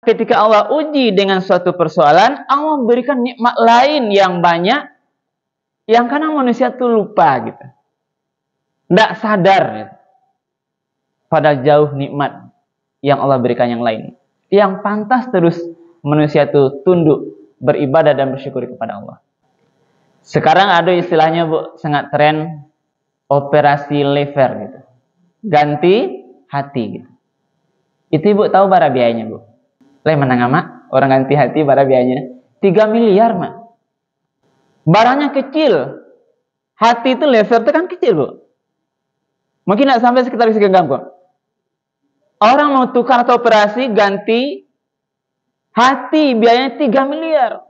ketika Allah uji dengan suatu persoalan, Allah berikan nikmat lain yang banyak, yang kadang manusia tuh lupa gitu. Tidak sadar gitu. Pada jauh nikmat yang Allah berikan yang lain. Yang pantas terus manusia itu tunduk, beribadah dan bersyukur kepada Allah. Sekarang ada istilahnya Bu, sangat tren, operasi lever gitu. Ganti hati gitu. Itu Ibu tahu bara biayanya Bu? Menang mak, orang ganti hati bara biayanya 3 miliar mak. Barangnya kecil. Hati itu lever itu kan kecil Bu. Mungkin tidak sampai sekitar segenggam kok. Orang mau tukar atau operasi ganti hati biayanya 3 miliar.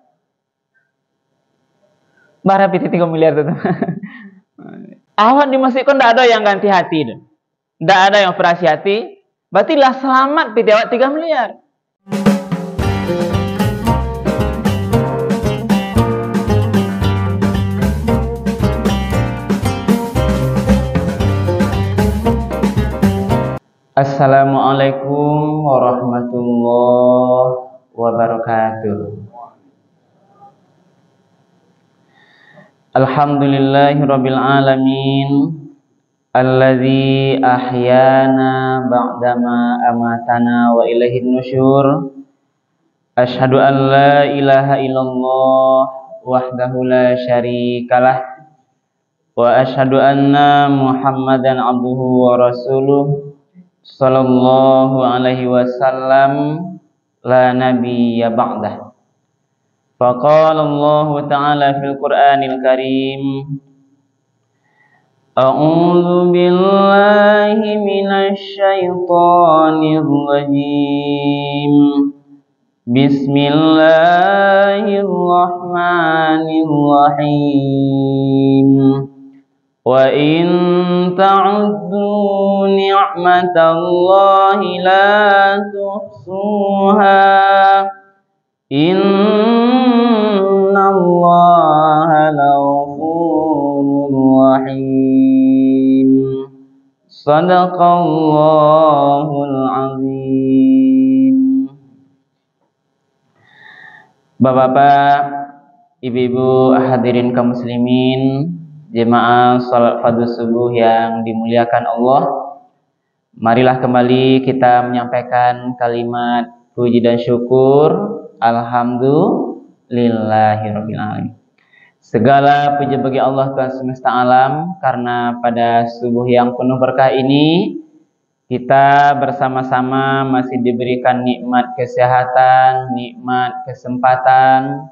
Bara piti 3 miliar itu. Awak di masjid kan tidak ada yang ganti hati itu. Tidak ada yang operasi hati. Berarti lah selamat piti awak 3 miliar. Assalamualaikum warahmatullahi wabarakatuh. Alhamdulillahirabbil alamin, alladzi ahyana ba'dama amatana wa ilaihin nusyur. Asyhadu an la ilaha illallah wahdahu la syarikalah wa asyhadu anna Muhammadan abduhu wa rasuluh sallallahu alaihi wasallam la nabiyya ba'dah. Faqala Allah ta'ala fil Qur'anil Karim, a'udzu billahi minasy syaithanir rajim. Bismillahirrahmanirrahim. Wa in ta'uddu ni'matallahi la tuhsuha innallaha laghafurur rahim. Shadaqallahul azim. Bapak-bapak, ibu-ibu, hadirin kaum muslimin, jemaah salat fardhu subuh yang dimuliakan Allah, marilah kembali kita menyampaikan kalimat puji dan syukur. Alhamdulillahirabbil alamin. Segala puji bagi Allah Tuhan semesta alam, karena pada subuh yang penuh berkah ini kita bersama-sama masih diberikan nikmat kesehatan, nikmat kesempatan,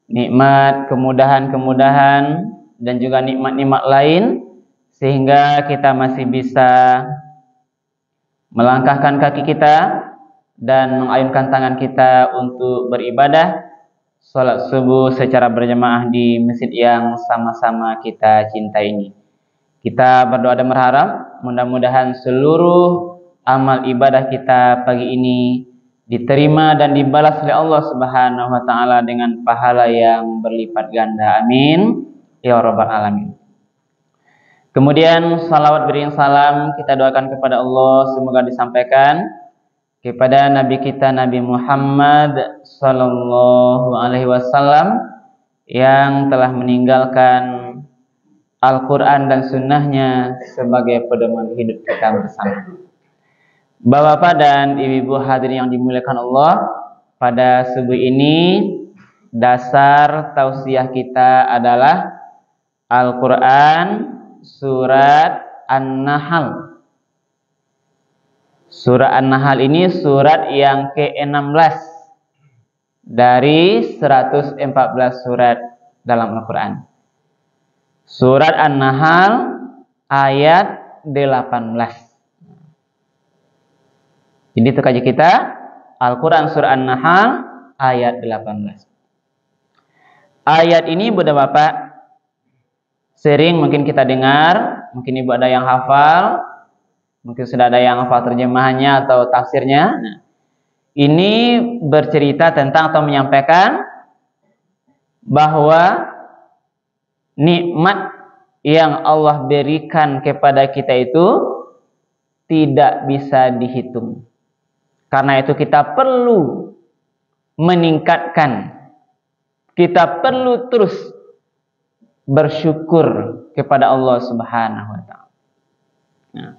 nikmat kemudahan-kemudahan, dan juga nikmat-nikmat lain, sehingga kita masih bisa melangkahkan kaki kita dan mengayunkan tangan kita untuk beribadah salat subuh secara berjamaah di masjid yang sama-sama kita cintai ini. Kita berdoa dan berharap mudah-mudahan seluruh amal ibadah kita pagi ini diterima dan dibalas oleh Allah Subhanahu wa taala dengan pahala yang berlipat ganda. Amin ya rabbal alamin. Kemudian salawat beriring salam kita doakan kepada Allah, semoga disampaikan kepada Nabi kita Nabi Muhammad sallallahu alaihi wasallam yang telah meninggalkan Al-Quran dan sunnahnya sebagai pedoman hidup kita bersama. Bapak-bapak dan ibu-ibu hadirin yang dimuliakan Allah, pada subuh ini dasar tausiah kita adalah Al-Quran surat An-Nahl. Surat An-Nahl ini surat yang ke-16 dari 114 surat dalam Al-Quran. Surat An-Nahl ayat 18. Jadi itu kaji kita Al-Quran surah An-Nahl ayat 18. Ayat ini Bapak sering mungkin kita dengar, mungkin ibu ada yang hafal, mungkin sudah ada yang hafal terjemahannya atau tafsirnya. Nah, ini bercerita tentang atau menyampaikan bahwa nikmat yang Allah berikan kepada kita itu tidak bisa dihitung. Karena itu kita perlu meningkatkan, kita perlu terus bersyukur kepada Allah Subhanahu wa taala. Nah,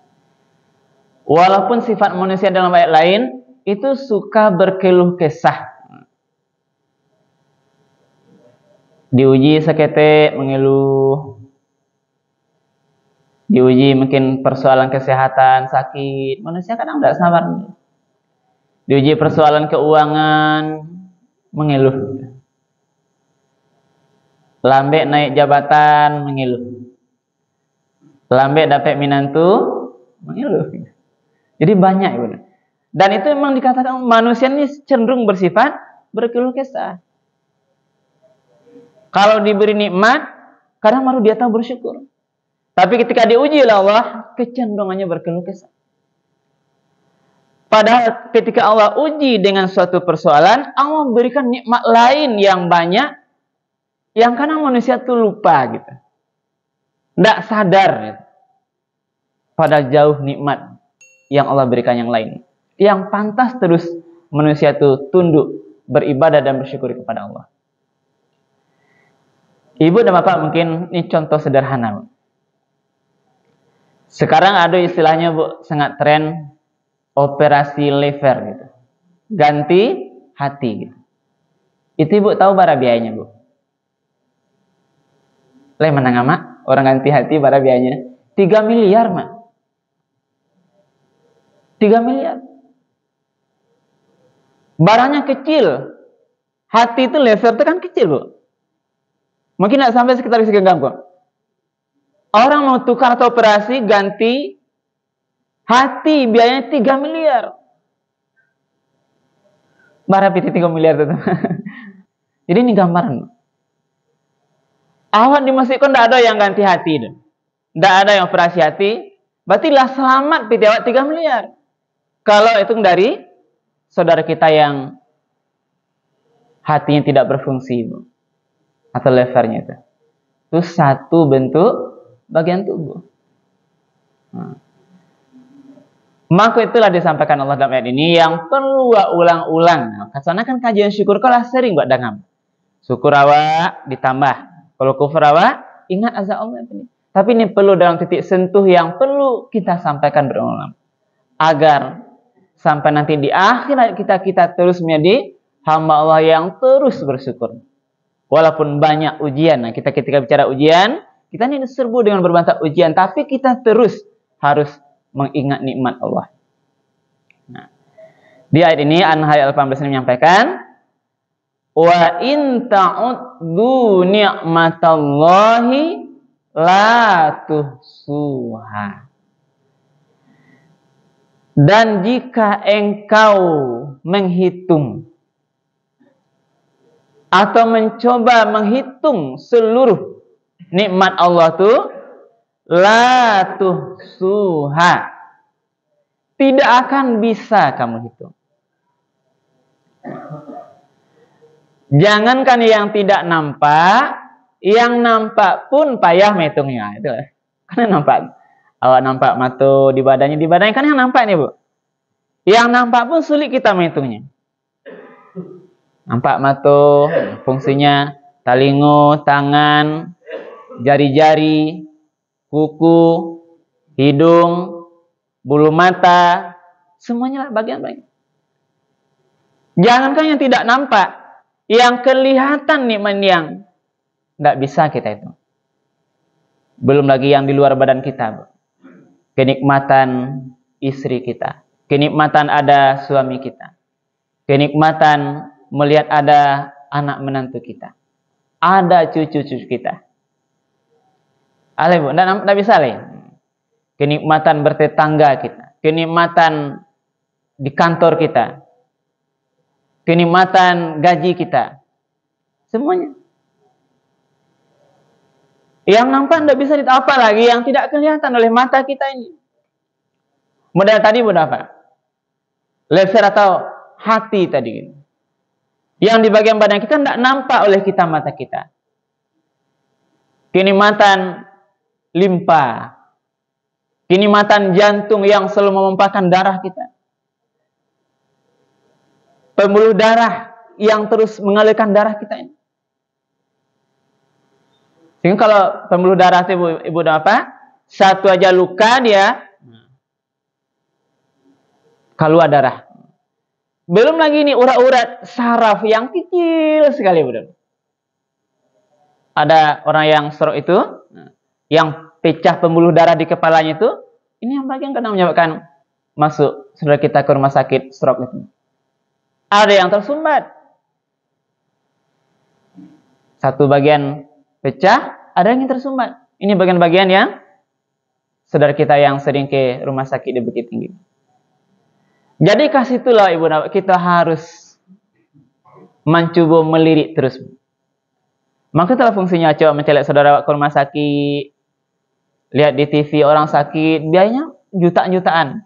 walaupun sifat manusia dalam ayat lain itu suka berkeluh kesah. Diuji seketik mengeluh. Diuji mungkin persoalan kesehatan, sakit. Manusia kadang tidak sabar. Diuji persoalan keuangan, mengeluh. Lambe naik jabatan, mengeluh. Lambe dapat minantu, mengeluh. Jadi banyak. Dan itu memang dikatakan manusia ini cenderung bersifat berkeluh kesah. Kalau diberi nikmat, kadang baru dia tahu bersyukur. Tapi ketika diuji oleh Allah, kecenderungannya berkeluh kesah. Padahal ketika Allah uji dengan suatu persoalan, Allah memberikan nikmat lain yang banyak, yang kadang manusia itu lupa gitu. Tidak sadar gitu. Pada jauh nikmat yang Allah berikan yang lain. Yang pantas terus manusia itu tunduk, beribadah dan bersyukur kepada Allah. Ibu dan bapak mungkin ini contoh sederhana. Sekarang ada istilahnya Bu, sangat tren operasi lever gitu. Ganti hati gitu. Itu Ibu tahu bara biayanya Bu? Le menang mak, orang ganti hati bara biayanya 3 miliar mak. 3 miliar. Barangnya kecil. Hati itu lever itu kan kecil Bu. Mungkin tidak sampai sekitar segenggam kok. Orang mau tukar atau operasi ganti hati biayanya 3 miliar. Bara piti 3 miliar itu. Jadi ini gambaran. Awak dimasukkan tidak ada yang ganti hati itu. Tidak ada yang operasi hati. Berarti lah selamat piti awak 3 miliar. Kalau hitung dari saudara kita yang hatinya tidak berfungsi Bu. Atau levernya itu. Itu satu bentuk bagian tubuh. Maka itulah disampaikan Allah dalam ayat ini yang perlu ulang-ulang. Karena kan kajian syukur kalau sering buat dangam. Syukur awak ditambah. Kalau kufur awak ingat azab Allah ini. Tapi ini perlu dalam titik sentuh yang perlu kita sampaikan berulang-ulang. Agar sampai nanti di akhir kita terus menjadi hamba Allah yang terus bersyukur. Walaupun banyak ujian. Nah, kita ketika bicara ujian, kita ini diserbu dengan berbagai ujian, tapi kita terus harus mengingat nikmat Allah. Nah, di ayat ini An-Nahl 18 menyampaikan, wa in ta'uddu ni'matallahi la tuhsuha. Dan jika engkau menghitung atau mencoba menghitung seluruh nikmat Allah itu, la tuhsuha, tidak akan bisa kamu hitung. Jangankan yang tidak nampak, yang nampak pun payah menghitungnya. Itu karena nampak, awak nampak mata di badannya kan yang nampak nih Bu. Yang nampak pun sulit kita menghitungnya. Nampak mata, fungsinya talingo, tangan, jari-jari, kuku, hidung, bulu mata, semuanya bagian-bagian. Jangankan yang tidak nampak, yang kelihatan nikmat yang tidak bisa kita itu. Belum lagi yang di luar badan kita. Kenikmatan istri kita, kenikmatan ada suami kita, kenikmatan melihat ada anak menantu kita, ada cucu-cucu kita. Ale Bu, tidak bisa le. Kenikmatan bertetangga kita, kenikmatan di kantor kita, kenikmatan gaji kita, semuanya. Yang nampak tidak bisa apa lagi yang tidak kelihatan oleh mata kita ini. Modal tadi mudah apa? Lever atau hati tadi. Yang di bagian badan kita tidak nampak oleh kita mata kita. Kenikmatan limpa, kenikmatan jantung yang selalu memompahkan darah kita. pembuluh darah yang terus mengalirkan darah kita ini. Sehingga kalau pembuluh darah itu ibu apa? Satu aja luka dia keluar darah. Belum lagi ini urat-urat saraf yang kecil sekali, ibu. Ada orang yang stroke itu, yang pecah pembuluh darah di kepalanya itu, ini yang bagian kadang menyebabkan masuk saudara kita ke rumah sakit stroke itu. Ada yang tersumbat. Satu bagian pecah, ada yang tersumbat. Ini bagian-bagian yang saudara kita yang sering ke rumah sakit di Bukit Tinggi. Jadi kasih itulah ibu, kita harus mencoba melirik terus. Maka itulah fungsinya, coba mencelek saudara ke rumah sakit, lihat di TV orang sakit, biayanya jutaan-jutaan.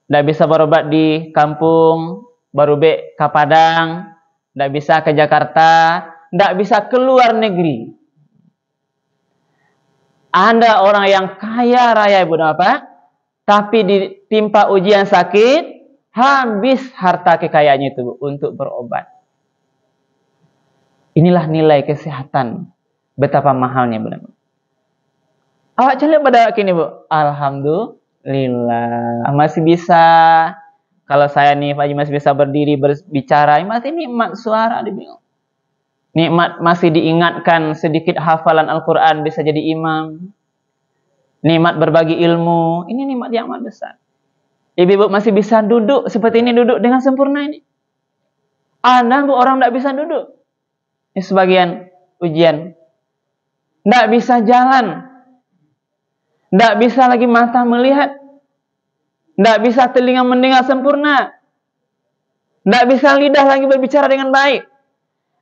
Tidak bisa berobat di kampung, baru ke Padang, tidak bisa ke Jakarta, tidak bisa keluar negeri. Ada orang yang kaya raya ibu apa, tapi ditimpa ujian sakit, habis harta kekayaannya itu untuk berobat. Inilah nilai kesehatan, betapa mahalnya benar. Awak celek pada kini bu, alhamdulillah masih bisa. Kalau saya nih Pak Haji masih bisa berdiri berbicara, masih nikmat suara dibilang. Nikmat masih diingatkan sedikit hafalan Al-Quran bisa jadi imam. Nikmat berbagi ilmu, ini nikmat yang amat besar. Ibu-ibu masih bisa duduk seperti ini, duduk dengan sempurna ini. Ada bu orang tidak bisa duduk. Ini sebagian ujian. Tidak bisa jalan. Tidak bisa lagi mata melihat. Tidak bisa telinga mendengar sempurna. Tidak bisa lidah lagi berbicara dengan baik.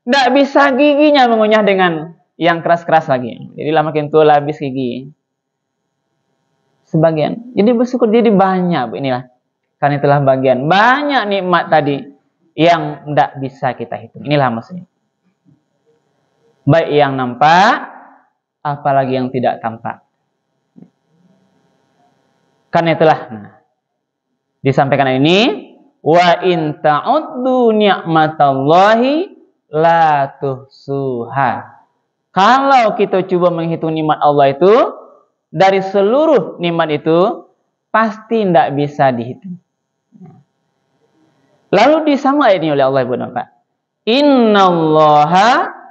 Tidak bisa giginya mengunyah dengan yang keras-keras lagi. Jadi lah makin tua habis gigi. Sebagian. Jadi bersyukur, jadi banyak. Inilah. Karena itulah bagian. Banyak nikmat tadi yang tidak bisa kita hitung. Inilah maksudnya. Baik yang nampak, apalagi yang tidak tampak. Karena itulah disampaikan ini, wa in ta'uddu ni'matallahi la tuhsuha. Kalau kita coba menghitung nikmat Allah itu, dari seluruh nikmat itu pasti tidak bisa dihitung. Lalu disambung ayat ini oleh Allah Ibu Bapak. Innallaha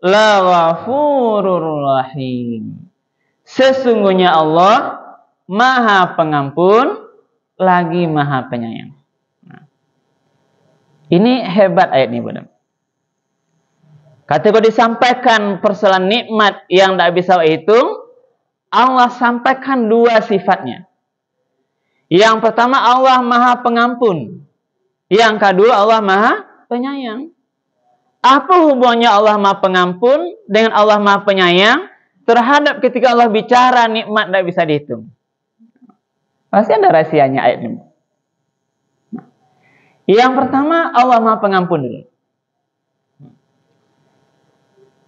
la ghafurur rahim. Sesungguhnya Allah Maha Pengampun lagi Maha Penyayang. Ini hebat ayat ini, benar. Ketika disampaikan persoalan nikmat yang tidak bisa hitung, Allah sampaikan dua sifatnya. Yang pertama Allah Maha Pengampun. Yang kedua Allah Maha Penyayang. Apa hubungannya Allah Maha Pengampun dengan Allah Maha Penyayang terhadap ketika Allah bicara nikmat tidak bisa dihitung? Pasti ada rahasianya ayat ini. Yang pertama Allah Maha Pengampun dulu.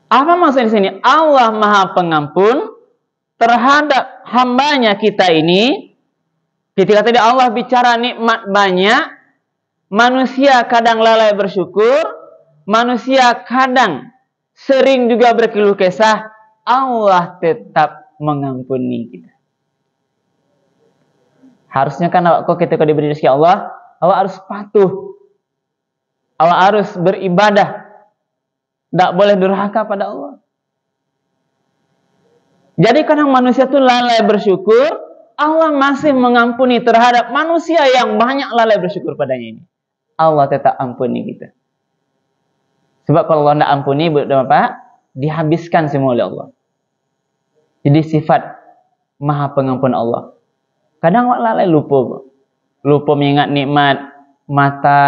Apa maksudnya di sini? Allah Maha Pengampun terhadap hambanya kita ini. Ketika tadi Allah bicara nikmat banyak, manusia kadang lalai bersyukur. Manusia kadang sering juga berkeluh kesah, Allah tetap mengampuni kita. Harusnya kan kok ketika diberi rezeki Allah, awak harus patuh. Awak harus beribadah. Tidak boleh durhaka pada Allah. Jadi kadang manusia itu lalai bersyukur, Allah masih mengampuni terhadap manusia yang banyak lalai bersyukur padanya ini. Allah tetap ampuni kita. Sebab kalau Allah tidak ampuni, Bapak, dihabiskan semua oleh Allah. Jadi sifat Maha Pengampun Allah. Kadang awak lalai lupa. Lupa mengingat nikmat mata.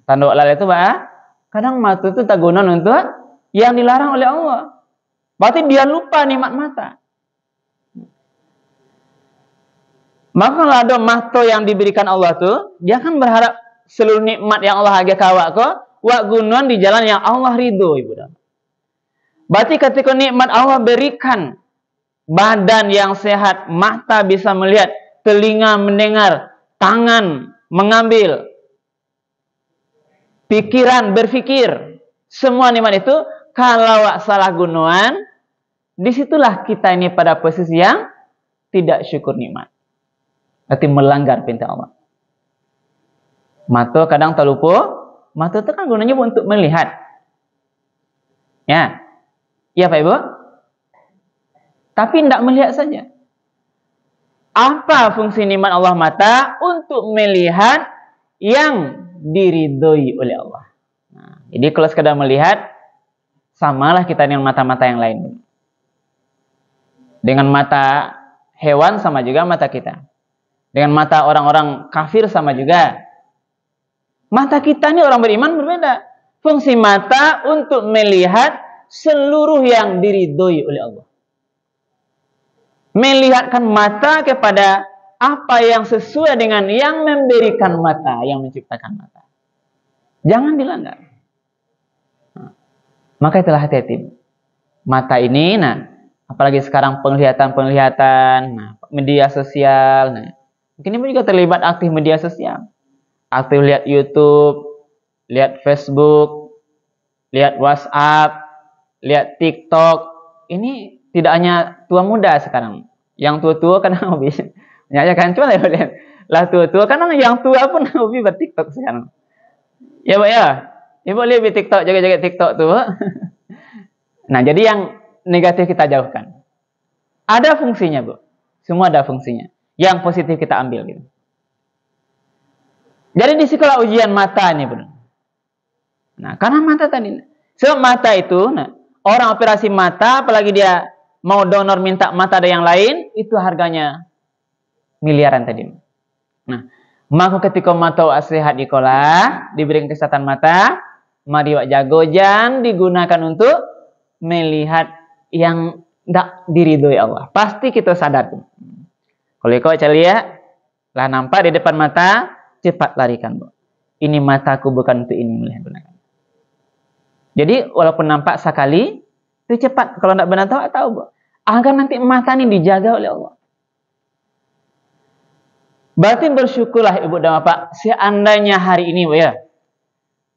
Tanda awak lalai itu, Pak. Kadang mata itu tak guna untuk yang dilarang oleh Allah. Berarti dia lupa nikmat mata. Maka kalau ada mata yang diberikan Allah tuh, dia kan berharap seluruh nikmat yang Allah agak kawak kok, wak gunuan di jalan yang Allah ridho, ibu. Berarti ketika nikmat Allah berikan badan yang sehat, mata bisa melihat, telinga mendengar, tangan mengambil, pikiran, berpikir. Semua nikmat itu kalau salah gunakan, disitulah kita ini pada posisi yang tidak syukur nikmat. Berarti melanggar perintah Allah. Mata kadang terlupa. Mata itu kan gunanya untuk melihat. Ya. Iya Pak Ibu? Tapi tidak melihat saja. Apa fungsi nikmat Allah mata? Untuk melihat yang diridhoi oleh Allah. Nah, jadi kalau sekadar melihat, samalah kita dengan mata-mata yang lain. Dengan mata hewan sama juga mata kita. Dengan mata orang-orang kafir sama juga. Mata kita ini orang beriman berbeda. Fungsi mata untuk melihat seluruh yang diridhoi oleh Allah. Melihatkan mata kepada apa yang sesuai dengan yang memberikan mata, yang menciptakan mata. Jangan dilanggar. Maka itulah hati-hati. Mata ini, apalagi sekarang penglihatan, media sosial, mungkin ibu juga terlibat aktif media sosial. Aktif lihat YouTube, lihat Facebook, lihat WhatsApp, lihat TikTok. Ini tidak hanya tua muda sekarang. Yang tua-tua kan hobi. Ya kan, cuma lihat. Lah tua-tua kan yang tua pun hobi buat TikTok sekarang. Ya, Pak ya. Ibu lihat di TikTok, jaga-jaga TikTok tuh. Nah, jadi yang negatif kita jauhkan. Ada fungsinya, Bu. Semua ada fungsinya. Yang positif kita ambil gitu. Jadi di sekolah ujian mata ini, Bu. Nah, karena mata tadi. Sebab mata itu, orang operasi mata, apalagi dia mau donor minta mata ada yang lain, itu harganya miliaran tadi. Nah, maka ketika mata sehat di sekolah, diberi kesehatan mata, mari wak jago jangan digunakan untuk melihat yang tidak diridhoi Allah. Pasti kita sadar. Kalau kau lihat, lah nampak di depan mata, cepat larikan, Bu. Ini mataku bukan untuk ini melihat gunakan. Jadi walaupun nampak sekali, itu cepat. Kalau tidak benar tahu, Bu. Agar nanti mata ini dijaga oleh Allah. Berarti bersyukurlah Ibu dan Bapak, seandainya hari ini, Bu ya,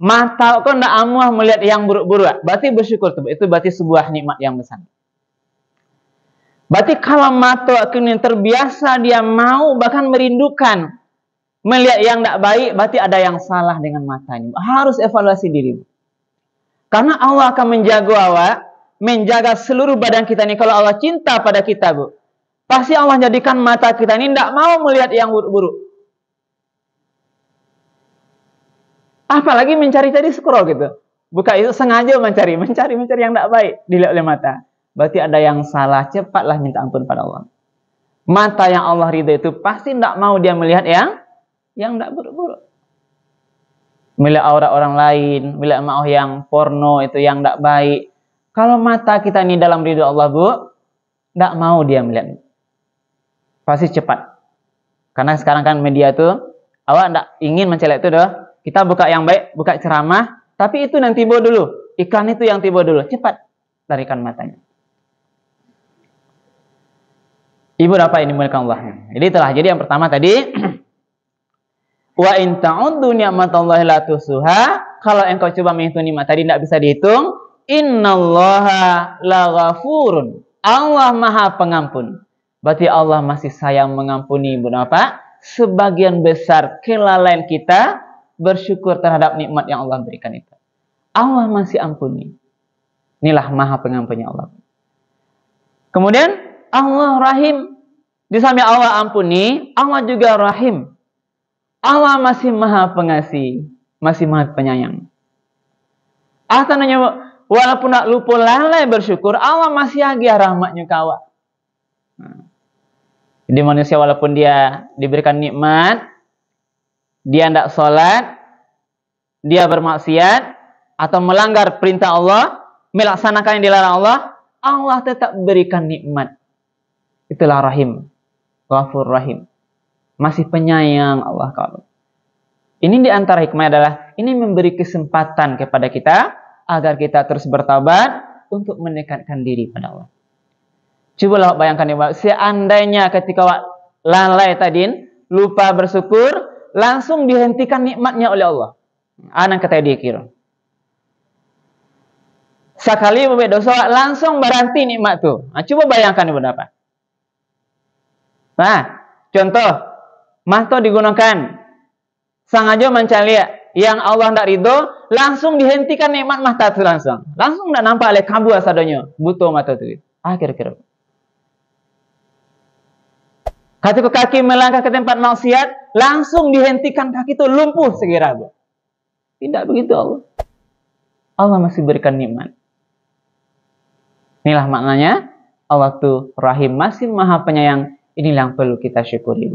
mata kau tidak amuah melihat yang buruk-buruk, berarti bersyukur, Bu. Itu berarti sebuah nikmat yang besar. Berarti kalau mata kini terbiasa, dia mau bahkan merindukan melihat yang tidak baik, berarti ada yang salah dengan mata ini. Harus evaluasi diri. Karena Allah akan menjaga awak, menjaga seluruh badan kita ini. Kalau Allah cinta pada kita, Bu, pasti Allah jadikan mata kita ini tidak mau melihat yang buruk-buruk. Apalagi mencari tadi scroll gitu. Bukan itu sengaja mencari yang tidak baik dilihat oleh mata. Berarti ada yang salah, cepatlah minta ampun pada Allah. Mata yang Allah ridha itu pasti tidak mau dia melihat yang tidak buruk-buruk. Melihat aurat orang lain, melihat mau yang porno itu yang tidak baik. Kalau mata kita ini dalam ridha Allah, Bu, tidak mau dia melihat. Pasti cepat. Karena sekarang kan media itu, awak tidak ingin mencari itu doh. Kita buka yang baik, buka ceramah, tapi itu yang tiba dulu. Iklan itu yang tiba dulu. Cepat larikan matanya. Ibu apa ini muliakan Allah. Jadi itulah. Jadi yang pertama tadi, wa in ta'uddu ni'matallahi la tuhsuha. Kalau engkau coba menghitung nikmat tadi tidak bisa dihitung. Innallaha laghafurun. Allah Maha Pengampun. Berarti Allah masih sayang mengampuni, Ibu dan Bapak. Sebagian besar kelalaian kita bersyukur terhadap nikmat yang Allah berikan itu. Allah masih ampuni. Inilah Maha Pengampunnya Allah. Kemudian Allah Rahim. Di samping Allah ampuni, Allah juga Rahim. Allah masih Maha Pengasih, masih Maha Penyayang. Artinya walaupun nak lupa lalai bersyukur, Allah masih agia rahmatnya kawa. Jadi manusia walaupun dia diberikan nikmat, dia tidak sholat, dia bermaksiat atau melanggar perintah Allah, melaksanakan yang dilarang Allah, Allah tetap berikan nikmat. Itulah Rahim, Ghafur Rahim. Masih penyayang Allah kalau. Ini diantara hikmah adalah ini memberi kesempatan kepada kita agar kita terus bertobat untuk mendekatkan diri pada Allah. Cobalah bayangkan ya, seandainya ketika lalai tadi lupa bersyukur, langsung dihentikan nikmatnya oleh Allah. Anak kata dia kira. Sekali berbuat dosa langsung berhenti nikmat tuh. Nah, coba bayangkan ibu apa? Nah, contoh, mahto digunakan sengaja mencari yang Allah tidak ridho, langsung dihentikan nikmat mahta itu langsung tidak nampak oleh kabu asadonyo, butuh mata itu. Kira-kira. Ketika kaki melangkah ke tempat maksiat, langsung dihentikan kaki itu lumpuh segera. Tidak begitu Allah. Allah masih berikan nikmat. Inilah maknanya Allah tuh Rahim, masih Maha Penyayang. Inilah yang perlu kita syukuri.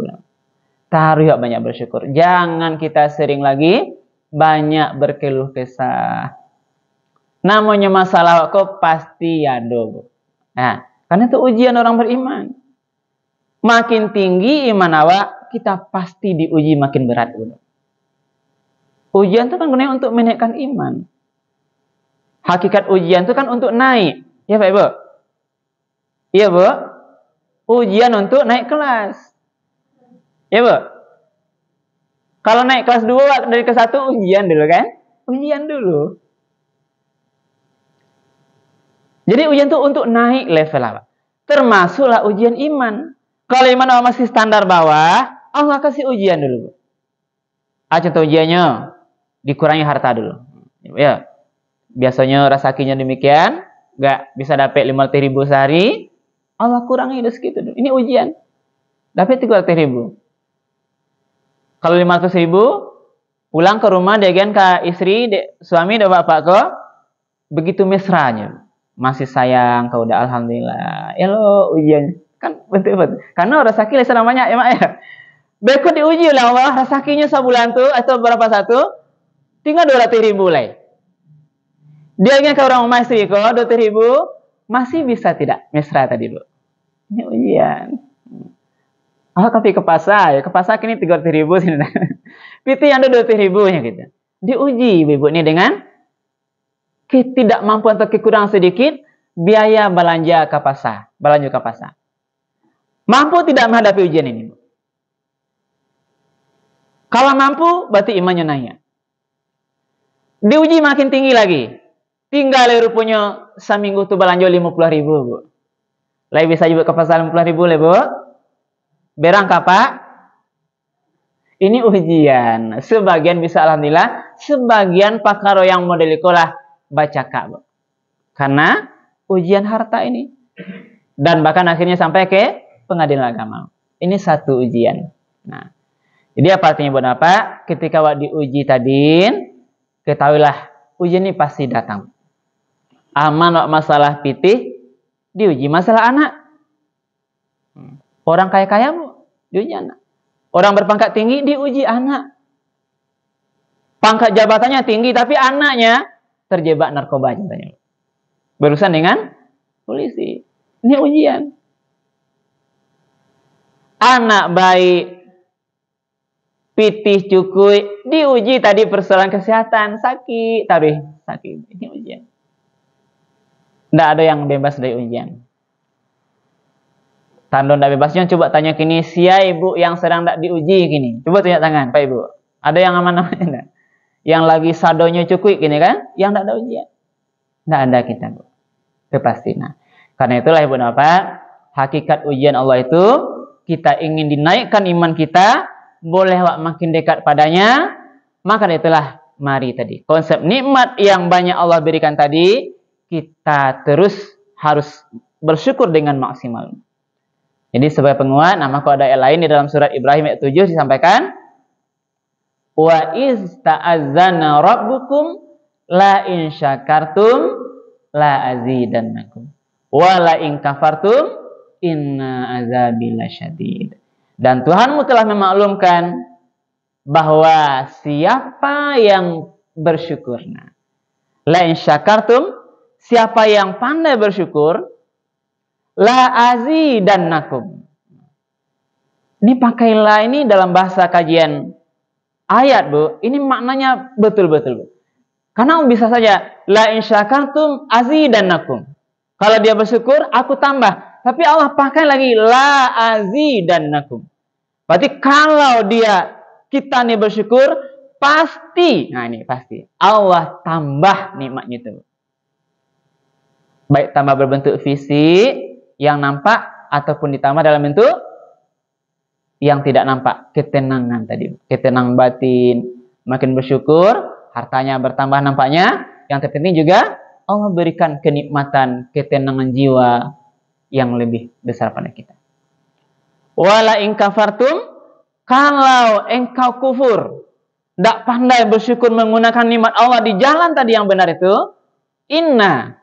Taruh banyak bersyukur. Jangan kita sering lagi banyak berkeluh kesah. Namanya masalah kok pasti ada. Nah, karena itu ujian orang beriman. Makin tinggi iman awak, kita pasti diuji makin berat. Ujian itu kan gunanya untuk menaikkan iman. Hakikat ujian itu kan untuk naik. Ya Pak Ibu? Iya Bu? Ujian untuk naik kelas. Ya Bu? Kalau naik kelas 2 dari kelas 1 ujian dulu kan? Ujian dulu. Jadi ujian itu untuk naik level apa? Termasuklah ujian iman. Kalau iman awak masih standar bawah, Allah kasih ujian dulu. Contoh ujiannya, dikurangi harta dulu. Ya, biasanya rezekinya demikian, nggak bisa dapat 500.000 sehari, Allah kurangi udah segitu dulu. Ini ujian. Dapat 300.000. Kalau 500.000, pulang ke rumah dengan ke istri, suami, dan bapak kok, begitu mesranya. Masih sayang, kau udah alhamdulillah. Ya lo ujian. Kan betul-betul. Karena rezeki lesana banyak ya mak ya. Berikut diuji oleh Allah, rezekinya sebulan tuh atau berapa satu, tinggal 200.000 lah. Dia ingin ke orang rumah istri kok 200.000, masih bisa tidak mesra tadi Bu. Ini ujian. Tapi ke pasar kini 300.000 sini. Piti yang ada 200.000 nya gitu. Diuji ibu ini dengan ketidakmampuan atau kekurangan sedikit biaya belanja ke pasar. Mampu tidak menghadapi ujian ini, Bu? Kalau mampu, berarti imannya naik. Diuji makin tinggi lagi. Tinggal rupanya seminggu tu belanja 50.000, Bu. Lai bisa juga ke pasar 50.000 le, Bu. Berang kapak. Ini ujian. Sebagian bisa alhamdulillah, sebagian pakaro yang model ikolah baca Kak, Bu. Karena ujian harta ini. Dan bahkan akhirnya sampai ke pengadilan agama. Ini satu ujian. Nah, jadi apa artinya buat apa? Ketika wak diuji tadi, ketahuilah ujian ini pasti datang. Aman wak masalah pitih, diuji masalah anak. Orang kaya-kaya diuji anak. Orang berpangkat tinggi diuji anak. Pangkat jabatannya tinggi tapi anaknya terjebak narkoba contohnya. Berurusan dengan polisi. Ini ujian. Anak baik, pitih cukui, diuji tadi persoalan kesehatan, sakit, sakit. Ini ujian. Tidak ada yang bebas dari ujian. Tandon tidak bebasnya, coba tanya kini, siapa ibu yang sedang tidak diuji kini? Coba tunjuk tangan, Pak Ibu. Ada yang aman-aman enggak? Yang lagi sadonya cukui kini kan? Yang tidak ada ujian. Tidak ada kita, Bu. Itu pasti. Nah, karena itulah Ibu Bapak, hakikat ujian Allah itu, kita ingin dinaikkan iman kita, boleh makin dekat padanya, maka itulah mari tadi. Konsep nikmat yang banyak Allah berikan tadi, kita terus harus bersyukur dengan maksimal. Jadi sebagai penguat, maka ada ayat lain di dalam surat Ibrahim ayat 7 disampaikan, wa iz ta'azzana rabbukum la in syakartum la azidannakum wa la in kafartum inna azabi lasyadid. Dan Tuhanmu telah memaklumkan bahwa siapa yang bersyukur, la in syakartum, siapa yang pandai bersyukur, la azidannakum. Ini pakailah ini dalam bahasa kajian ayat, Bu. Ini maknanya betul-betul, Bu. Karena bisa saja la in syakartum azidannakum. Kalau dia bersyukur, aku tambah. Tapi Allah pakai lagi la azidannakum. Berarti kalau kita nih bersyukur, pasti, nah ini pasti, Allah tambah nikmatnya itu. Baik tambah berbentuk fisik yang nampak ataupun ditambah dalam bentuk yang tidak nampak, ketenangan tadi, ketenangan batin, makin bersyukur, hartanya bertambah nampaknya, yang terpenting juga Allah berikan kenikmatan, ketenangan jiwa yang lebih besar pada kita. Wala in kafartum, kalau engkau kufur, tidak pandai bersyukur menggunakan nikmat Allah di jalan tadi yang benar itu, inna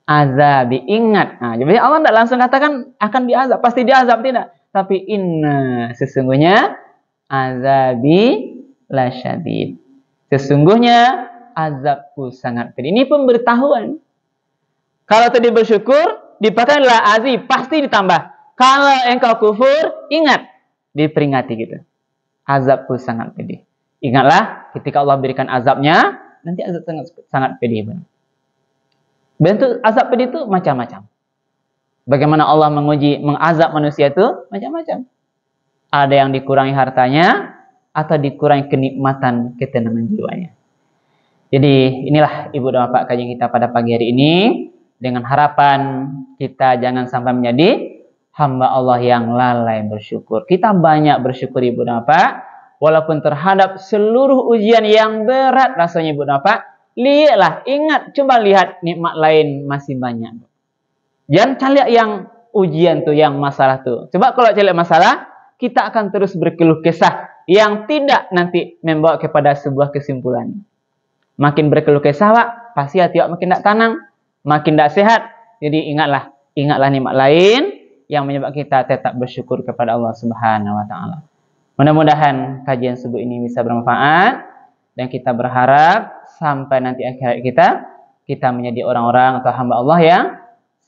azabi, ingat. Nah, jadi Allah tidak langsung katakan akan diazab, pasti diazab, tidak. Tapi inna, sesungguhnya azabi lasyadid. Sesungguhnya azabku sangat pedih. Ini pemberitahuan. Kalau tadi bersyukur, dipakailah azib, pasti ditambah. Kalau engkau kufur, ingat, diperingati gitu. Azabku sangat pedih. Ingatlah, ketika Allah berikan azabnya, nanti azab sangat pedih. Bentuk azab pedih itu macam-macam. Bagaimana Allah mengazab manusia itu macam-macam. Ada yang dikurangi hartanya, atau dikurangi kenikmatan, ketenangan jiwanya. Jadi inilah ibu dan bapak kajian kita pada pagi hari ini. Dengan harapan kita jangan sampai menjadi hamba Allah yang lalai bersyukur. Kita banyak bersyukur ibu dan bapak. Walaupun terhadap seluruh ujian yang berat rasanya ibu dan bapak. Lihatlah, ingat, coba lihat nikmat lain masih banyak. Jangan cari yang ujian tuh, yang masalah tuh. Coba kalau cari masalah, kita akan terus berkeluh kesah yang tidak nanti membawa kepada sebuah kesimpulan. Makin berkeluh kesah, Pak, pasti hati makin tidak tenang, makin tidak sehat. Jadi ingatlah nikmat lain yang menyebabkan kita tetap bersyukur kepada Allah Subhanahu wa taala. Mudah-mudahan kajian subuh ini bisa bermanfaat dan kita berharap sampai nanti akhir kita menjadi orang-orang atau hamba Allah yang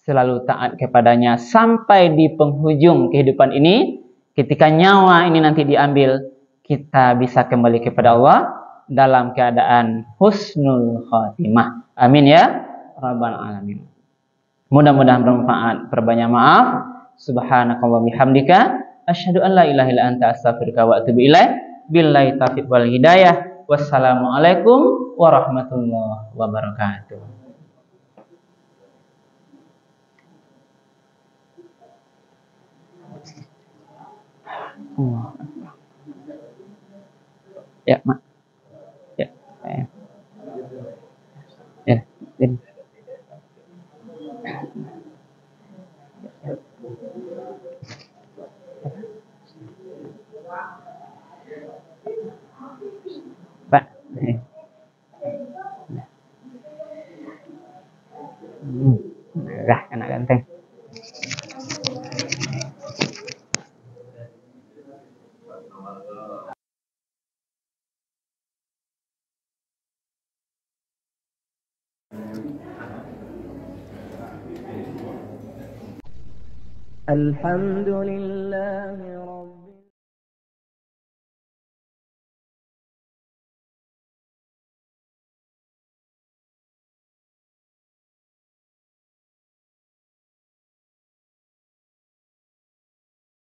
selalu taat kepadanya sampai di penghujung kehidupan ini. Ketika nyawa ini nanti diambil, kita bisa kembali kepada Allah dalam keadaan husnul khatimah. Amin ya rabbal alamin. Mudah-mudahan bermanfaat. Perbanyak maaf. Subhanakallah bihamdika asyhadu an la ilaha illa anta astaghfiruka wa atubu ilaik. Billahi taufiq wal hidayah. Wassalamualaikum warahmatullahi wabarakatuh. Ya, Mak. Ya. Ya, ini. Pak. Dah, anak ganteng. Alhamdulillah.